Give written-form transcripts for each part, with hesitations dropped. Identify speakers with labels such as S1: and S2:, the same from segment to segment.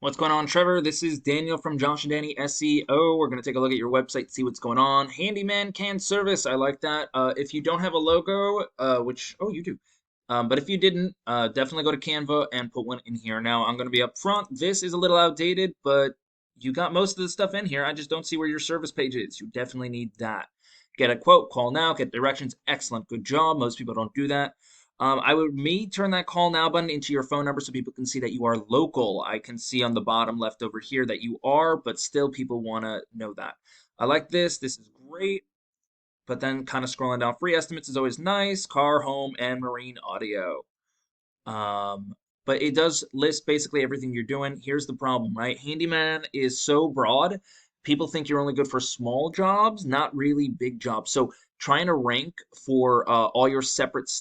S1: What's going on, Trevor? This is Daniel from Josh and Danny SEO. We're going to take a look at your website, see what's going on. Handyman service. I like that. If you don't have a logo, you do. But if you didn't, definitely go to Canva and put one in here. Now, I'm going to be up front. This is a little outdated, but you got most of the stuff in here. I just don't see where your service page is. You definitely need that. Get a quote, call now, get directions. Excellent. Good job. Most people don't do that. I would turn that call now button into your phone number so people can see that you are local. I can see on the bottom left over here that you are, but still people want to know that. I like this. This is great. But then kind of scrolling down, free estimates is always nice. Car, home, and marine audio. Um, but it does list basically everything you're doing. Here's the problem, right? Handyman is so broad. People think you're only good for small jobs, not really big jobs. So trying to rank for all your separate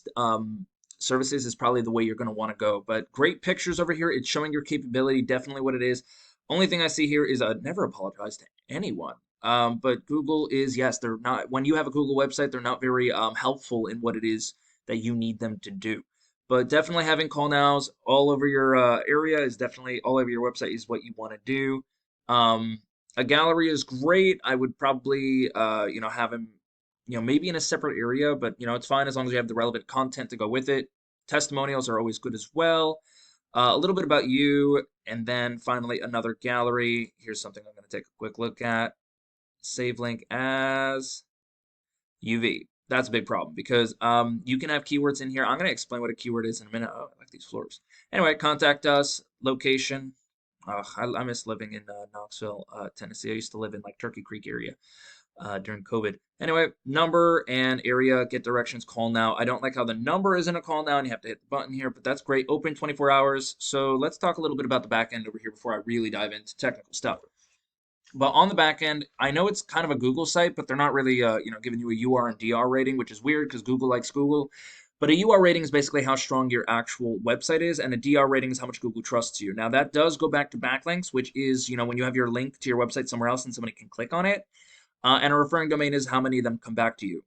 S1: services is probably the way you're going to want to go. But great pictures over here. It's showing your capability, definitely what it is. Only thing I see here is never apologize to anyone. But Google is, yes, they're not, when you have a Google website, they're not very helpful in what it is that you need them to do. But definitely having call nows all over your area is definitely all over your website is what you want to do. A gallery is great. I would probably, have them, maybe in a separate area, but it's fine as long as you have the relevant content to go with it. Testimonials are always good as well. A little bit about you, and then finally another gallery. Here's something I'm going to take a quick look at. Save link as UV. That's a big problem because you can have keywords in here. I'm going to explain what a keyword is in a minute. Oh, I like these floors. Anyway, contact us, location. I miss living in Knoxville, Tennessee. I used to live in like Turkey Creek area during COVID. Anyway, number and area, get directions, call now. I don't like how the number is in a call now and you have to hit the button here, but that's great. Open 24 hours. So let's talk a little bit about the back end over here before I really dive into technical stuff. But on the back end, I know it's kind of a Google site, but they're not really, giving you a UR and DR rating, which is weird because Google likes Google. But a UR rating is basically how strong your actual website is, and a DR rating is how much Google trusts you. Now that does go back to backlinks, which is, when you have your link to your website somewhere else and somebody can click on it. And a referring domain is how many of them come back to you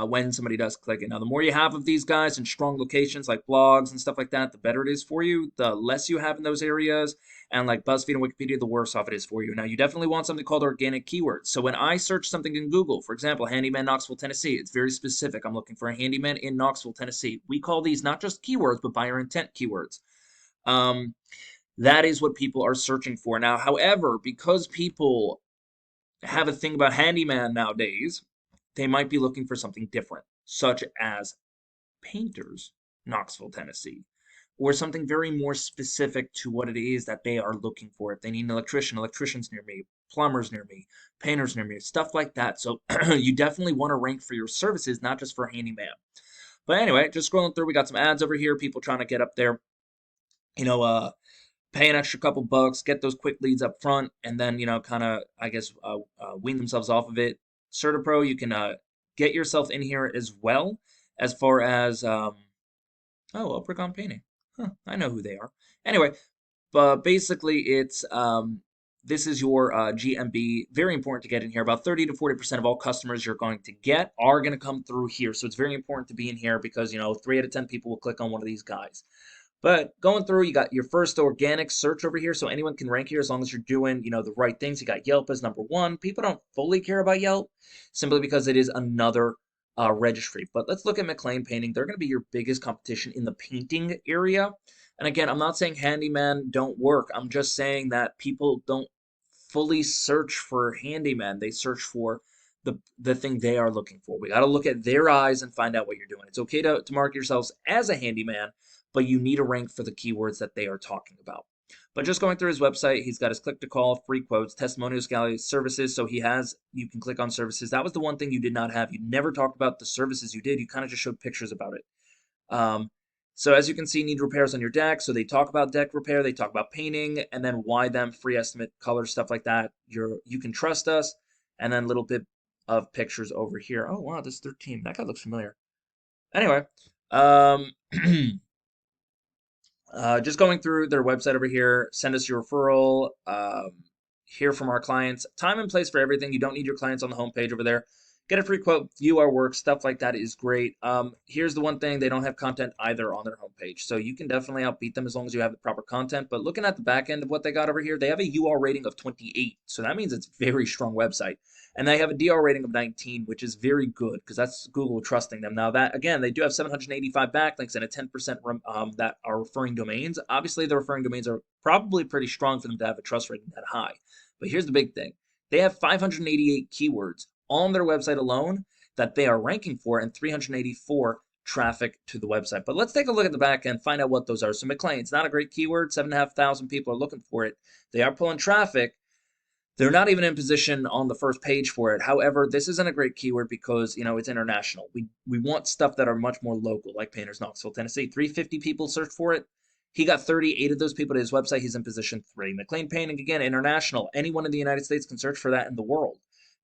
S1: when somebody does click it. Now, the more you have of these guys in strong locations like blogs and stuff like that, the better it is for you. The less you have in those areas, and like BuzzFeed and Wikipedia, the worse off it is for you. Now, you definitely want something called organic keywords. So when I search something in Google, for example, handyman Knoxville, Tennessee, it's very specific. I'm looking for a handyman in Knoxville, Tennessee. We call these not just keywords, but buyer intent keywords. Um, that is what people are searching for. Now, however, because people have a thing about handyman nowadays, they might be looking for something different, such as painters, Knoxville, Tennessee, or something very more specific to what it is that they are looking for. If they need an electrician, electricians near me, plumbers near me, painters near me, stuff like that. So you definitely want to rank for your services, not just for a handyman. But anyway, just scrolling through, we got some ads over here, people trying to get up there, you know, uh, pay an extra couple bucks, get those quick leads up front, and then kind of I guess wean themselves off of it. CertaPro, you can get yourself in here as well as far as Oregon Painting. Huh, I know who they are. Anyway, but basically it's this is your GMB. Very important to get in here. About 30 to 40% of all customers you're going to get are going to come through here. So it's very important to be in here because 3 out of 10 people will click on one of these guys. But going through, you got your first organic search over here, so anyone can rank here as long as you're doing, the right things. You got Yelp as number one. People don't fully care about Yelp simply because it is another registry. But let's look at Mclain Painting. They're going to be your biggest competition in the painting area. And again, I'm not saying handyman don't work. I'm just saying that people don't fully search for handyman. They search for the thing they are looking for. We got to look at their eyes and find out what you're doing. It's okay to mark yourselves as a handyman, but you need to rank for the keywords that they are talking about. But just going through his website, he's got his click to call, free quotes, testimonials, gallery, services. So you can click on services. That was the one thing you did not have. You never talked about the services you did. You kind of just showed pictures about it. So as you can see, need repairs on your deck. So they talk about deck repair, they talk about painting, and then why them, free estimate, color, stuff like that. You can trust us, and then a little bit of pictures over here. Oh wow, this is their team. That guy looks familiar. Anyway, um, just going through their website over here. Send us your referral. Hear from our clients. Time and place for everything. You don't need your clients on the homepage over there. Get a free quote, view our work, stuff like that is great. Here's the one thing, they don't have content either on their homepage. So you can definitely outbeat them as long as you have the proper content. But looking at the back end of what they got over here, they have a UR rating of 28. So that means it's a very strong website. And they have a DR rating of 19, which is very good because that's Google trusting them. Now that, again, they do have 785 backlinks and a 10% that are referring domains. Obviously, the referring domains are probably pretty strong for them to have a trust rating that high. But here's the big thing. They have 588 keywords on their website alone that they are ranking for and 384 traffic to the website. But let's take a look at the back end, find out what those are. So Mclain, it's not a great keyword. 7,500 people are looking for it. They are pulling traffic. They're not even in position on the first page for it. However, this isn't a great keyword because, it's international. We want stuff that are much more local, like Painters, Knoxville, Tennessee. 350 people searched for it. He got 38 of those people to his website. He's in position 3. Mclain Painting, again, international. Anyone in the United States can search for that in the world.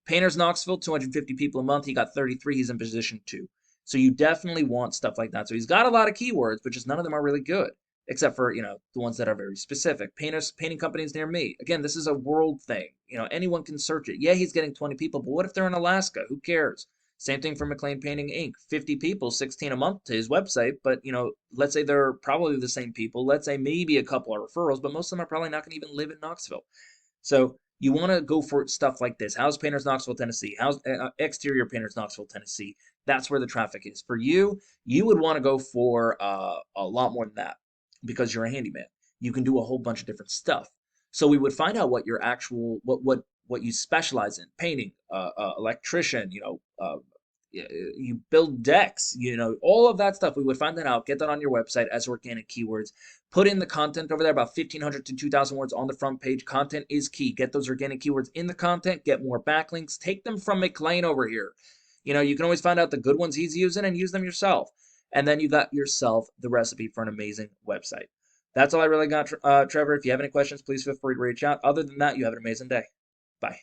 S1: Painters, Knoxville, 250 people a month. He got 33. He's in position 2. So you definitely want stuff like that. So he's got a lot of keywords, but just none of them are really good, except for, the ones that are very specific. Painting companies near me. Again, this is a world thing. Anyone can search it. Yeah, he's getting 20 people, but what if they're in Alaska? Who cares? Same thing for Mclain Painting Inc. 50 people, 16 a month to his website, but, let's say they're probably the same people. Let's say maybe a couple are referrals, but most of them are probably not going to even live in Knoxville. So you want to go for stuff like this. How's Painters Knoxville, Tennessee? How's exterior Painters Knoxville, Tennessee? That's where the traffic is. For you, you would want to go for a lot more than that because you're a handyman. You can do a whole bunch of different stuff. So we would find out what your actual what you specialize in: painting, electrician, you build decks, all of that stuff. We would find that out, get that on your website as organic keywords, put in the content over there, about 1,500 to 2,000 words on the front page. Content is key. Get those organic keywords in the content, get more backlinks, take them from Mclain over here. You can always find out the good ones he's using and use them yourself. And then you got yourself the recipe for an amazing website. That's all I really got, Trevor. If you have any questions, please feel free to reach out. Other than that, you have an amazing day. Bye.